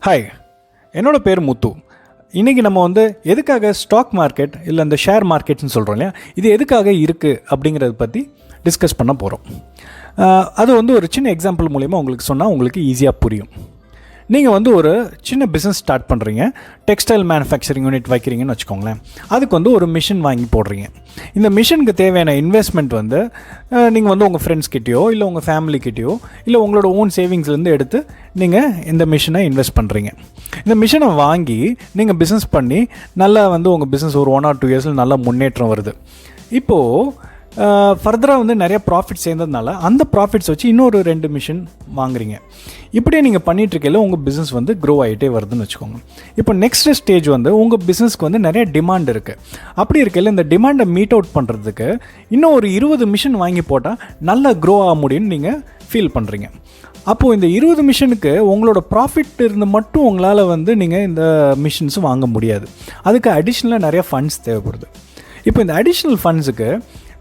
Hi, என்னோட பேர் முத்து. இன்றைக்கி நம்ம எதுக்காக ஸ்டாக் மார்க்கெட் இல்லை இந்த ஷேர் மார்க்கெட்னு சொல்கிறோம் இல்லையா, இது எதுக்காக இருக்குது அப்படிங்கிறத பற்றி டிஸ்கஸ் பண்ண போகிறோம். அது ஒரு சின்ன எக்ஸாம்பிள் மூலிமா உங்களுக்கு சொன்னால் உங்களுக்கு ஈஸியாக புரியும். நீங்கள் ஒரு சின்ன பிஸ்னஸ் ஸ்டார்ட் பண்ணுறீங்க, டெக்ஸ்டைல் மேனுஃபேக்சரிங் யூனிட் வைக்கிறீங்கன்னு வச்சுக்கோங்களேன். அதுக்கு ஒரு மிஷின் வாங்கி போடுறீங்க. இந்த மிஷினுக்கு தேவையான இன்வெஸ்ட்மெண்ட் நீங்கள் உங்கள் ஃப்ரெண்ட்ஸ்கிட்டயோ இல்லை உங்கள் ஃபேமிலிக்கிட்டேயோ இல்லை உங்களோட ஓன் சேவிங்ஸ்லேருந்து எடுத்து நீங்கள் இந்த மிஷினை இன்வெஸ்ட் பண்ணுறீங்க. இந்த மிஷினை வாங்கி நீங்கள் பிஸ்னஸ் பண்ணி நல்லா உங்கள் பிஸ்னஸ் ஒரு 1 or 2 இயர்ஸில் நல்லா முன்னேற்றம் வருது. இப்போது ஃபர்தராக நிறைய ப்ராஃபிட்ஸ் சேர்ந்ததுனால அந்த ப்ராஃபிட்ஸ் வச்சு இன்னொரு 2 மிஷின் வாங்குறீங்க. இப்படியே நீங்கள் பண்ணிகிட்ருக்கையில் உங்கள் பிஸ்னஸ் க்ரோ ஆகிட்டே வருதுன்னு வச்சுக்கோங்க. இப்போ நெக்ஸ்ட் ஸ்டேஜ் உங்கள் பிஸ்னஸ்க்கு நிறைய டிமாண்ட் இருக்குது. அப்படி இருக்கையில் இந்த டிமாண்டை மீட் அவுட் பண்ணுறதுக்கு இன்னும் ஒரு 20 மிஷின் வாங்கி போட்டால் நல்லா க்ரோ ஆக முடியும்னு நீங்கள் ஃபீல் பண்ணுறீங்க. அப்போது இந்த 20 மிஷினுக்கு உங்களோட ப்ராஃபிட் இருந்து மட்டும் உங்களால் நீங்கள் இந்த மிஷின்ஸ் வாங்க முடியாது. அதுக்கு அடிஷ்னலாக நிறைய ஃபண்ட்ஸ் தேவைப்படுது. இப்போ இந்த அடிஷ்னல் ஃபண்ட்ஸுக்கு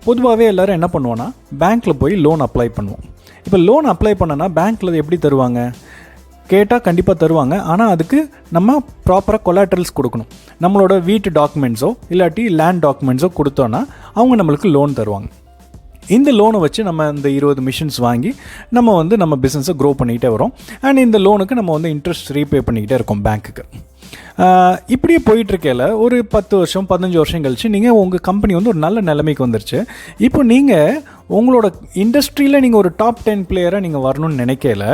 பொதுவாகவே எல்லோரும் என்ன பண்ணுவோன்னா பேங்க்கில் போய் லோன் அப்ளை பண்ணுவோம். இப்போ லோன் அப்ளை பண்ணனா பேங்க்கில் எப்படி தருவாங்க? கேட்டால் கண்டிப்பாக தருவாங்க. ஆனால் அதுக்கு நம்ம ப்ராப்பராக கொலாட்ரல்ஸ் கொடுக்கணும். நம்மளோட வீட்டு டாக்குமெண்ட்ஸோ இல்லாட்டி லேண்ட் டாக்குமெண்ட்ஸோ கொடுத்தோன்னா அவங்க நம்மளுக்கு லோன் தருவாங்க. இந்த லோனை வச்சு நம்ம இந்த 20 மிஷின்ஸ் வாங்கி நம்ம பிஸ்னஸை க்ரோ பண்ணிக்கிட்டே வரோம். அண்ட் இந்த லோனுக்கு நம்ம இன்ட்ரெஸ்ட் ரீபே பண்ணிக்கிட்டே இருக்கோம் பேங்க்குக்கு. இப்படியே போயிட்டுருக்கையில் ஒரு 10 வருஷம் 15 வருஷம் கழிச்சு நீங்கள் உங்கள் கம்பெனி ஒரு நல்ல நிலைமைக்கு வந்துருச்சு. இப்போ நீங்கள் உங்களோட இண்டஸ்ட்ரியில் நீங்கள் ஒரு டாப் 10 பிளேயராக நீங்கள் வரணும்னு நினைக்கல.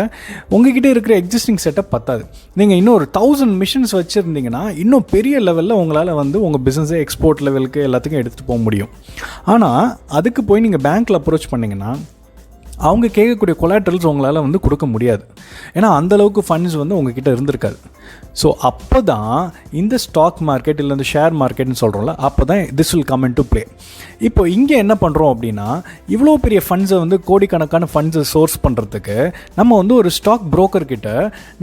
உங்ககிட்ட இருக்கிற எக்ஸிஸ்டிங் செட்டப் பத்தாது. நீங்கள் இன்னும் ஒரு 1000 மிஷின்ஸ் வச்சுருந்தீங்கன்னா இன்னும் பெரிய லெவலில் உங்களால் உங்கள் பிஸ்னஸை எக்ஸ்போர்ட் லெவலுக்கு எல்லாத்துக்கும் எடுத்துகிட்டு போக முடியும். ஆனால் அதுக்கு போய் நீங்கள் பேங்க்கில் அப்ரோச் பண்ணிங்கன்னா அவங்க கேட்கக்கூடிய கொலாட்ரல்ஸ் உங்களால் கொடுக்க முடியாது. ஏன்னா அந்தளவுக்கு ஃபண்ட்ஸ் உங்ககிட்ட இருந்திருக்காது. ஸோ அப்போ தான் இந்த ஸ்டாக் மார்க்கெட் இல்லை இந்த ஷேர் மார்க்கெட்னு சொல்கிறோம்ல, அப்போ தான் this will come in to play. இப்போ இங்கே என்ன பண்ணுறோம் அப்படின்னா, இவ்வளோ பெரிய ஃபண்ட்ஸை கோடிக்கணக்கான ஃபண்ட்ஸை சோர்ஸ் பண்ணுறதுக்கு நம்ம ஒரு ஸ்டாக் புரோக்கர்கிட்ட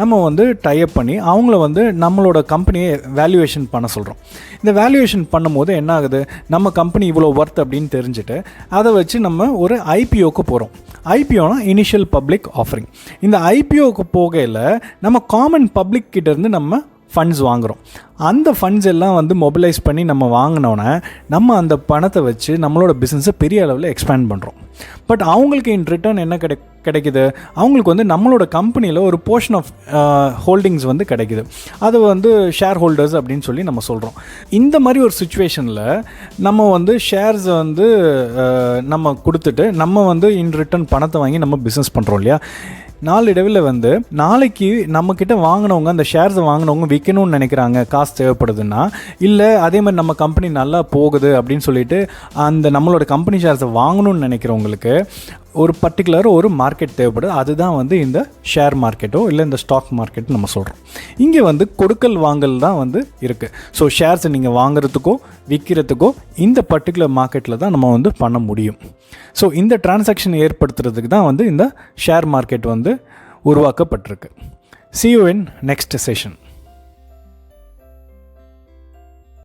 நம்ம டைப் பண்ணி அவங்கள நம்மளோட கம்பெனியை வேல்யூவேஷன் பண்ண சொல்கிறோம். இந்த வேல்யூவேஷன் பண்ணும்போது என்ன ஆகுது, நம்ம கம்பெனி இவ்வளோ ஒர்த் அப்படின்னு தெரிஞ்சுட்டு அதை வச்சு நம்ம ஒரு ஐபிஓக்கு போகிறோம். ஐபிஓனா இனிஷியல் பப்ளிக் ஆஃபரிங். இந்த ஐபிஓக்கு போகையில் நம்ம காமன் பப்ளிக் கிட்டேருந்து நம்ம ஃபண்ட்ஸ் வாங்குகிறோம். அந்த ஃபண்ட்ஸ் எல்லாம் மொபிலைஸ் பண்ணி நம்ம வாங்கினோன்னே நம்ம அந்த பணத்தை வச்சு நம்மளோட பிஸ்னஸை பெரிய அளவில் எக்ஸ்பேண்ட் பண்ணுறோம். பட் அவங்களுக்கு இன் ரிட்டர்ன் என்ன கிடைக்குது, அவங்களுக்கு நம்மளோட கம்பெனியில் ஒரு போர்ஷன் ஆஃப் ஹோல்டிங்ஸ் கிடைக்குது. அது ஷேர் ஹோல்டர்ஸ் அப்படின்னு சொல்லி நம்ம சொல்கிறோம். இந்த மாதிரி ஒரு சுச்சுவேஷனில் நம்ம ஷேர்ஸை நம்ம கொடுத்துட்டு நம்ம இன் ரிட்டர்ன் பணத்தை வாங்கி நம்ம பிஸ்னஸ் பண்ணுறோம் இல்லையா. நாளடைவில் நாளைக்கு நம்மக்கிட்ட வாங்கினவங்க அந்த ஷேர்ஸை வாங்கினவங்க விற்கணும்னு நினைக்கிறாங்க, காசு தேவைப்படுதுன்னா, இல்லை அதே மாதிரி நம்ம கம்பெனி நல்லா போகுது அப்படின்னு சொல்லிட்டு அந்த நம்மளோட கம்பெனி ஷேர்ஸை வாங்கணும்னு நினைக்கிறவங்களுக்கு ஒரு பர்டிகுலர் ஒரு மார்க்கெட் தேவைப்படுது. அதுதான் இந்த ஷேர் மார்க்கெட்டோ இல்லை இந்த ஸ்டாக் மார்க்கெட் நம்ம சொல்கிறோம். இங்கே கொடுக்கல் வாங்கல் தான் இருக்குது. ஸோ ஷேர்ஸை நீங்கள் வாங்குறதுக்கோ விற்கிறதுக்கோ இந்த பர்டிகுலர் மார்க்கெட்டில் தான் நம்ம பண்ண முடியும். ஸோ இந்த டிரான்சாக்ஷன் ஏற்படுத்துறதுக்கு தான் இந்த ஷேர் மார்க்கெட் உருவாக்கப்பட்டிருக்கு. See you in next session.